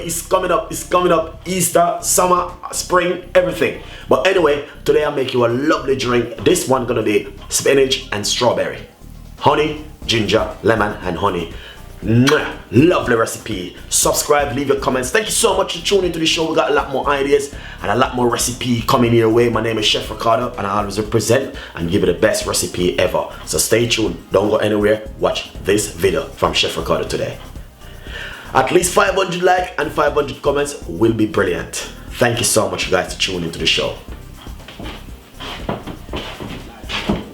is coming up. It's coming up. Easter, summer, spring, everything. But anyway, today I'll make you a lovely drink. This one gonna be spinach and strawberry. Honey, ginger, lemon, and honey. Mwah. Lovely recipe. Subscribe, leave your comments. Thank you so much for tuning into the show. We got a lot more ideas and a lot more recipe coming your way. My name is Chef Ricardo, and I always represent and give you the best recipe ever. So stay tuned. Don't go anywhere. Watch this video from Chef Ricardo today. At least 500 likes and 500 comments will be brilliant. Thank you so much, guys, to tune into the show.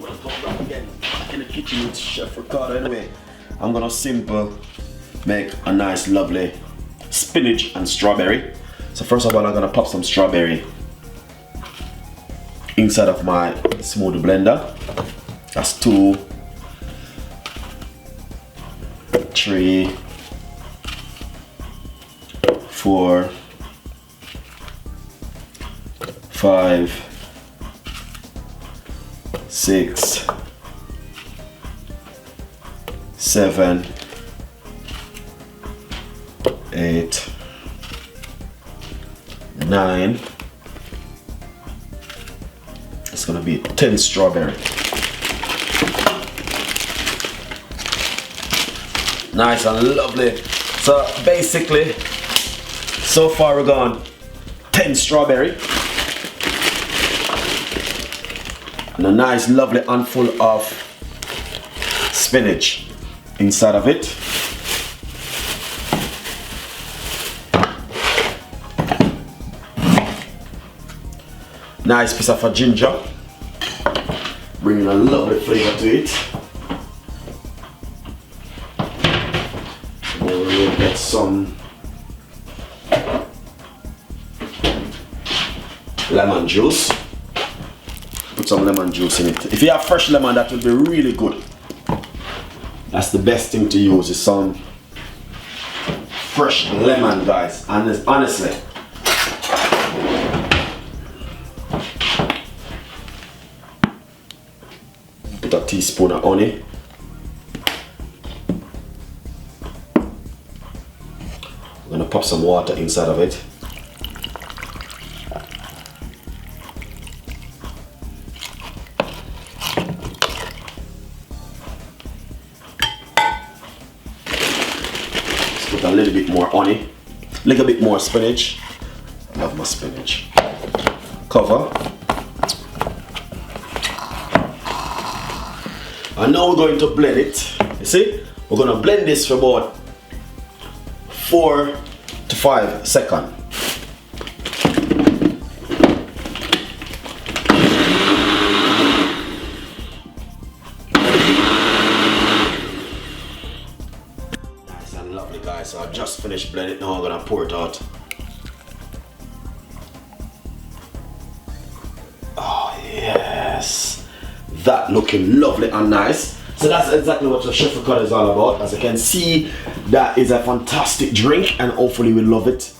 Welcome back again. Back in the kitchen with Chef Ricardo. Anyway, I'm gonna simple make a nice lovely spinach and strawberry. So first of all, I'm gonna pop some strawberry inside of my smoothie blender. That's 2, 3, 4, 5, 6, 7, 8, 9. It's gonna be 10 strawberry. Nice and lovely. So basically, so far we're gone 10 strawberry and a nice lovely handful of spinach inside of it. Nice piece of ginger, bringing a lovely flavor to it. And then we will get some lemon juice. Put some lemon juice in it. If you have fresh lemon, that will be really good. That's the best thing to use, is some fresh lemon, guys. And honestly, put a teaspoon of honey. I'm gonna pop some water inside of it. Put a little bit more honey, a little bit more spinach. I love my spinach. Cover. And now we're going to blend it. You see? We're going to blend this for about 4 to 5 seconds. Lovely, guys. So I just finished blending it. Now I'm gonna pour it out. Oh yes, that looking lovely and nice. So that's exactly what the Chef Ricardo is all about. As you can see, that is a fantastic drink, and hopefully you will love it.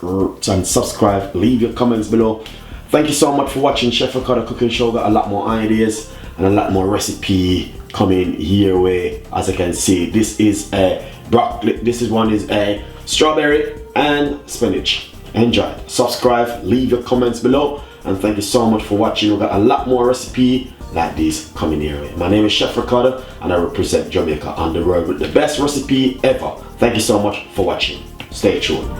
And subscribe, leave your comments below. Thank you so much for watching Chef Ricardo Cooking Show. Got a lot more ideas and a lot more recipe coming your way. As you can see, this is a broccoli. This is a strawberry and spinach. Enjoy. Subscribe, leave your comments below, and thank you so much for watching. We got a lot more recipe like this coming your way. My name is Chef Ricardo, and I represent Jamaica on the road with the best recipe ever. Thank you so much for watching. Stay tuned.